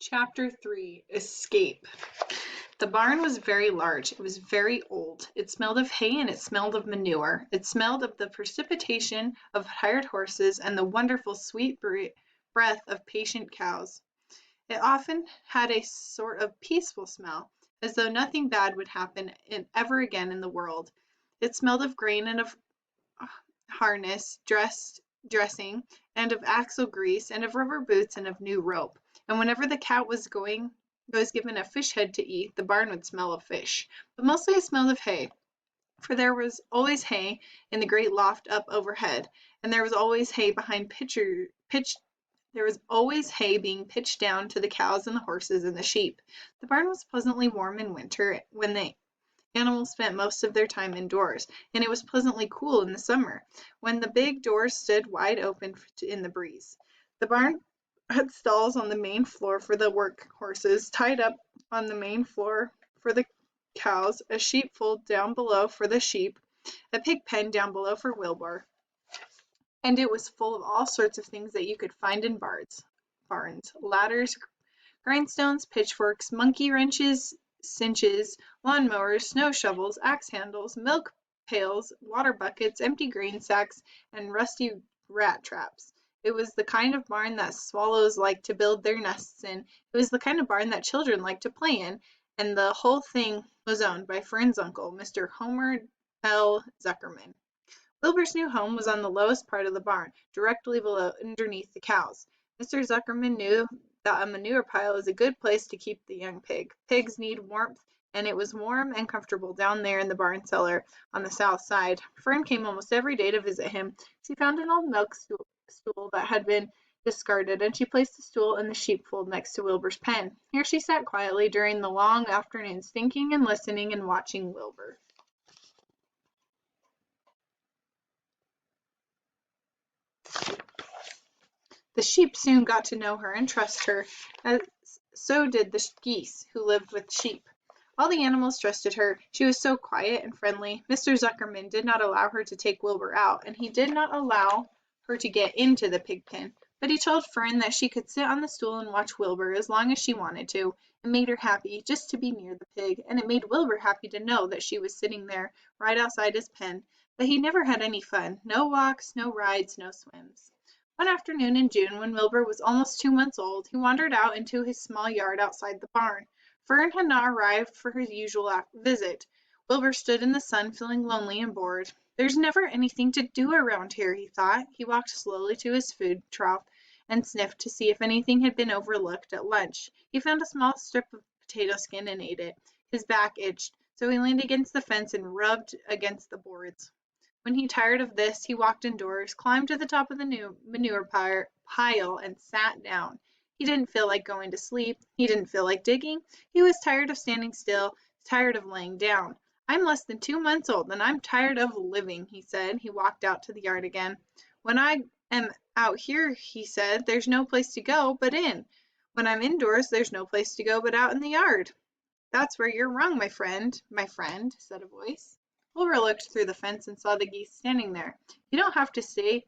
Chapter 3 Escape. The barn was very large. It was very old. It smelled of hay and it smelled of manure. It smelled of the precipitation of tired horses and the wonderful sweet breath of patient cows. It often had a sort of peaceful smell, as though nothing bad would happen ever again in the world. It smelled of grain and of harness, dressing, and of axle grease, and of rubber boots, and of new rope. And whenever the cat was given a fish head to eat, the barn would smell of fish. But mostly it smelled of hay, for there was always hay in the great loft up overhead, and there was always hay there was always hay being pitched down to the cows and the horses and the sheep. The barn was pleasantly warm in winter when the animals spent most of their time indoors, and it was pleasantly cool in the summer, when the big doors stood wide open in the breeze. The barn had stalls on the main floor for the work horses, tied up on the main floor for the cows, a sheepfold down below for the sheep, a pig pen down below for Wilbur, and it was full of all sorts of things that you could find in barns, ladders, grindstones, pitchforks, monkey wrenches, cinches, lawn mowers, snow shovels, axe handles, milk pails, water buckets, empty grain sacks, and rusty rat traps. It was the kind of barn that swallows like to build their nests in. It was the kind of barn that children like to play in, and the whole thing was owned by Fern's uncle, Mr. Homer L. Zuckerman. Wilbur's new home was on the lowest part of the barn, directly underneath the cows. Mr. Zuckerman knew that a manure pile is a good place to keep the young pig. Pigs need warmth, and it was warm and comfortable down there in the barn cellar on the south side. Fern came almost every day to visit him. She found an old milk stool that had been discarded, and she placed the stool in the sheepfold next to Wilbur's pen. Here she sat quietly during the long afternoons, thinking and listening and watching Wilbur. The sheep soon got to know her and trust her, as so did the geese who lived with sheep. All the animals trusted her. She was so quiet and friendly. Mr. Zuckerman did not allow her to take Wilbur out, and he did not allow her to get into the pig pen. But he told Fern that she could sit on the stool and watch Wilbur as long as she wanted to. It made her happy just to be near the pig, and it made Wilbur happy to know that she was sitting there right outside his pen. But he never had any fun. No walks, no rides, no swims. One afternoon in June, when Wilbur was almost 2 months old, he wandered out into his small yard outside the barn. Fern had not arrived for her usual visit. Wilbur stood in the sun, feeling lonely and bored. There's never anything to do around here, he thought. He walked slowly to his food trough and sniffed to see if anything had been overlooked at lunch. He found a small strip of potato skin and ate it. His back itched, so he leaned against the fence and rubbed against the boards. When he tired of this, he walked indoors, climbed to the top of the new manure pile, and sat down. He didn't feel like going to sleep. He didn't feel like digging. He was tired of standing still, tired of laying down. I'm less than 2 months old, and I'm tired of living, he said. He walked out to the yard again. When I am out here, he said, there's no place to go but in. When I'm indoors, there's no place to go but out in the yard. That's where you're wrong, my friend, said a voice. Wilbur looked through the fence and saw the geese standing there. You don't have to stay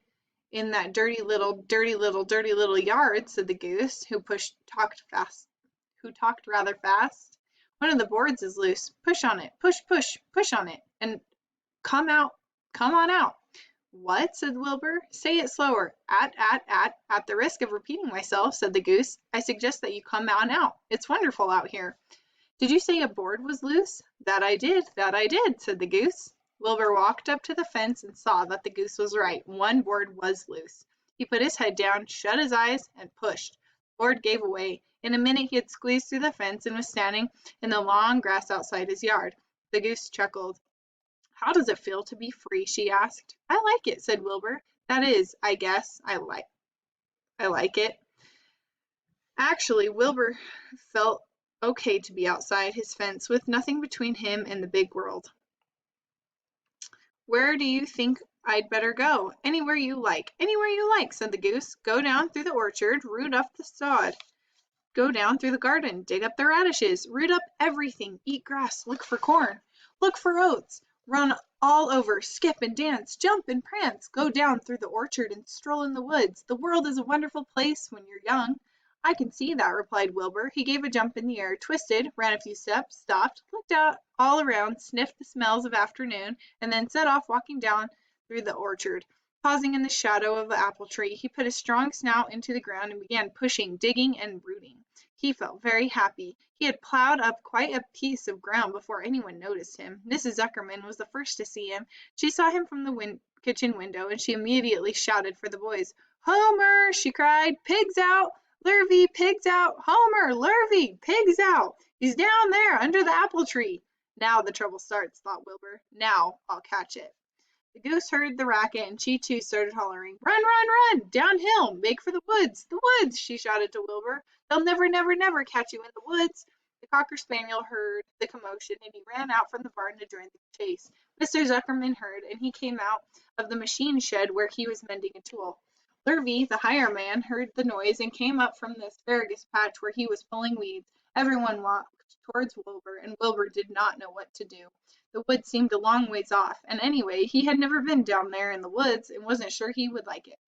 in that dirty little yard, said the goose, who talked rather fast. One of the boards is loose. Push on it, push on it, and come on out. What? Said Wilbur. Say it slower. At the risk of repeating myself, said the goose, I suggest that you come on out. It's wonderful out here. Did you say a board was loose? That I did, said the goose. Wilbur walked up to the fence and saw that the goose was right. One board was loose. He put his head down, shut his eyes, and pushed. The board gave away. In a minute he had squeezed through the fence and was standing in the long grass outside his yard. The goose chuckled. How does it feel to be free? She asked. I like it, said Wilbur. That is, I guess, I like it. Actually, Wilbur felt okay to be outside his fence with nothing between him and the big world. Where do you think I'd better go? Anywhere you like, said the goose. Go down through the orchard, root up the sod. Go down through the garden, dig up the radishes, root up everything, eat grass, look for corn, look for oats, run all over, skip and dance, jump and prance, go down through the orchard and stroll in the woods. The world is a wonderful place when you're young. I can see that, replied Wilbur. He gave a jump in the air, twisted, ran a few steps, stopped, looked out all around, sniffed the smells of afternoon, and then set off walking down through the orchard. Pausing in the shadow of an apple tree, he put his strong snout into the ground and began pushing, digging, and rooting. He felt very happy. He had plowed up quite a piece of ground before anyone noticed him. Mrs. Zuckerman was the first to see him. She saw him from the kitchen window, and she immediately shouted for the boys. "Homer!" she cried. "Pigs out! Lurvy, pigs out! Homer, Lurvy, pigs out! He's down there under the apple tree." "Now the trouble starts," thought Wilbur. "Now I'll catch it." The goose heard the racket, and she too started hollering. "Run, run, run! Downhill! Make for the woods! The woods!" she shouted to Wilbur. "They'll never, never, never catch you in the woods!" The cocker spaniel heard the commotion, and he ran out from the barn to join the chase. Mr. Zuckerman heard, and he came out of the machine shed where he was mending a tool. Lurvy, the higher man, heard the noise and came up from the asparagus patch where he was pulling weeds. Everyone walked towards Wilbur, and Wilbur did not know what to do. The woods seemed a long ways off, and anyway, he had never been down there in the woods and wasn't sure he would like it.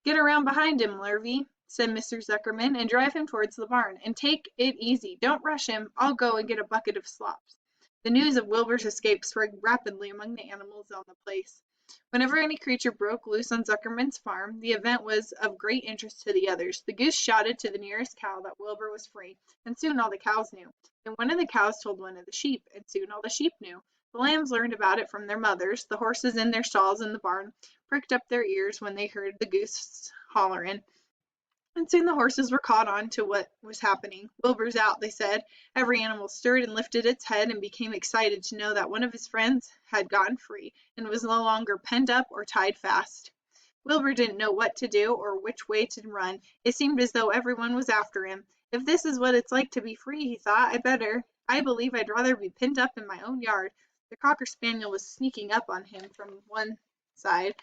"Get around behind him, Lurvy," said Mr. Zuckerman, "and drive him towards the barn. And take it easy. Don't rush him. I'll go and get a bucket of slops." The news of Wilbur's escape spread rapidly among the animals on the place. Whenever any creature broke loose on Zuckerman's farm, the event was of great interest to the others. The goose shouted to the nearest cow that Wilbur was free, and soon all the cows knew. Then one of the cows told one of the sheep, and soon all the sheep knew. The lambs learned about it from their mothers. The horses in their stalls in the barn pricked up their ears when they heard the goose hollerin'. And soon the horses were caught on to what was happening. "Wilbur's out," they said. Every animal stirred and lifted its head and became excited to know that one of his friends had gotten free and was no longer penned up or tied fast. Wilbur didn't know what to do or which way to run. It seemed as though everyone was after him. "If this is what it's like to be free," he thought, I believe I'd rather be pinned up in my own yard." The cocker spaniel was sneaking up on him from one side.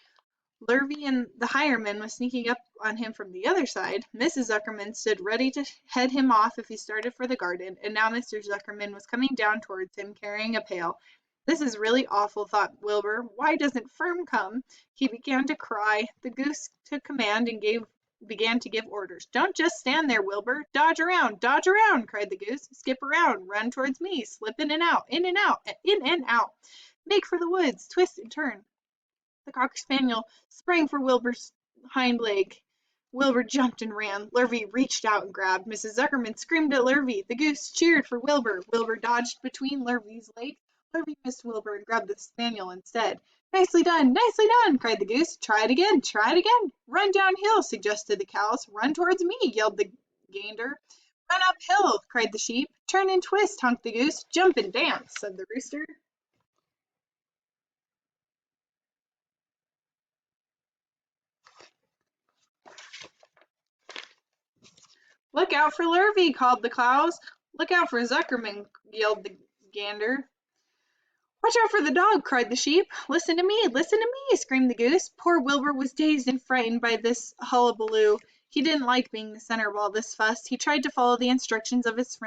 Lurvy and the hireman was sneaking up on him from the other side. Mrs. Zuckerman stood ready to head him off if he started for the garden, and now Mr. Zuckerman was coming down towards him carrying a pail. "This is really awful," thought Wilbur. "Why doesn't Firm come?" He began to cry. The goose took command and began to give orders. "Don't just stand there, Wilbur. Dodge around, cried the goose. "Skip around, run towards me, slip in and out, in and out, in and out. Make for the woods, twist and turn." The cocker spaniel sprang for Wilbur's hind leg. Wilbur jumped and ran. Lurvy reached out and grabbed. Mrs. Zuckerman screamed at Lurvy. The goose cheered for Wilbur. Wilbur dodged between Lurvy's legs. Lurvy missed Wilbur and grabbed the spaniel instead. Nicely done, cried the goose. Try it again, try it again. Run downhill, suggested the cows. Run towards me, yelled the gander. Run uphill, cried the sheep. Turn and twist, honked the goose. Jump and dance, said the rooster. Look out for Lurvy, called the cows. Look out for Zuckerman, yelled the gander. Watch out for the dog, cried the sheep. Listen to me, screamed the goose. Poor Wilbur was dazed and frightened by this hullabaloo. He didn't like being the center of all this fuss. He tried to follow the instructions his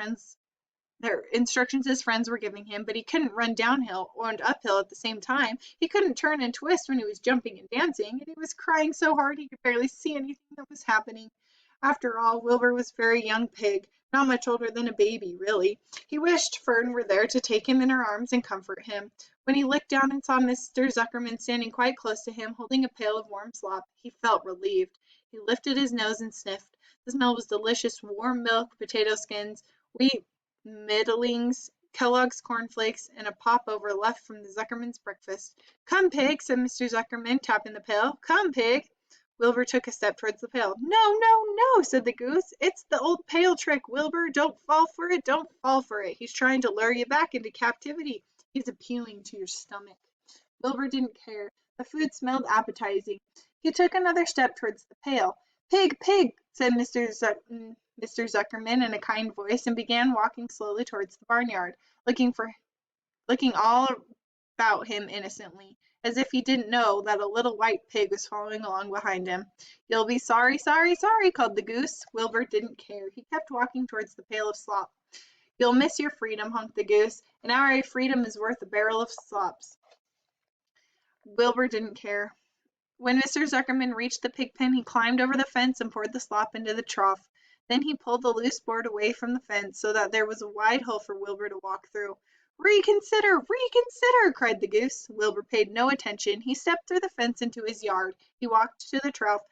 friends were giving him, but he couldn't run downhill and uphill at the same time. He couldn't turn and twist when he was jumping and dancing, and he was crying so hard he could barely see anything that was happening. After all, Wilbur was a very young pig, not much older than a baby, really. He wished Fern were there to take him in her arms and comfort him. When he looked down and saw Mr. Zuckerman standing quite close to him, holding a pail of warm slop, he felt relieved. He lifted his nose and sniffed. The smell was delicious: warm milk, potato skins, wheat middlings, Kellogg's cornflakes, and a popover left from the Zuckerman's breakfast. "Come, pig," said Mr. Zuckerman, tapping the pail. "Come, pig." Wilbur took a step towards the pail. "No, no, no," said the goose. "It's the old pail trick, Wilbur. Don't fall for it, don't fall for it. He's trying to lure you back into captivity. He's appealing to your stomach." Wilbur didn't care. The food smelled appetizing. He took another step towards the pail. "Pig, pig," said Mr. Zuckerman in a kind voice, and began walking slowly towards the barnyard, looking all about him innocently, as if he didn't know that a little white pig was following along behind him. "You'll be sorry, sorry, sorry," called the goose. Wilbur didn't care. He kept walking towards the pail of slop. "You'll miss your freedom," honked the goose. "An hour of freedom is worth a barrel of slops." Wilbur didn't care. When Mr. Zuckerman reached the pig pen, he climbed over the fence and poured the slop into the trough. Then he pulled the loose board away from the fence so that there was a wide hole for Wilbur to walk through. "Reconsider! Reconsider!" cried the goose. Wilbur paid no attention. He stepped through the fence into his yard. He walked to the trough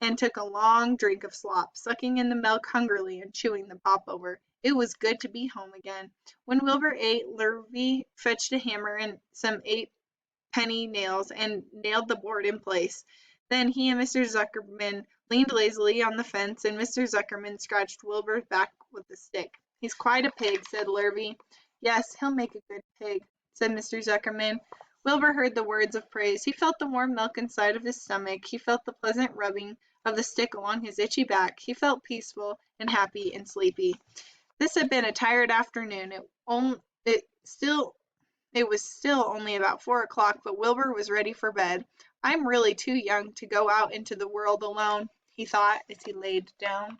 and took a long drink of slop, sucking in the milk hungrily and chewing the pop over. It was good to be home again. When Wilbur ate, Lurvy fetched a hammer and some 8-penny nails and nailed the board in place. Then he and Mr. Zuckerman leaned lazily on the fence, and Mr. Zuckerman scratched Wilbur's back with a stick. "He's quite a pig," said Lurvy. "Yes, he'll make a good pig," said Mr. Zuckerman. Wilbur heard the words of praise. He felt the warm milk inside of his stomach. He felt the pleasant rubbing of the stick along his itchy back. He felt peaceful and happy and sleepy. This had been a tired afternoon. It was still only about 4 o'clock, but Wilbur was ready for bed. "I'm really too young to go out into the world alone," he thought as he laid down.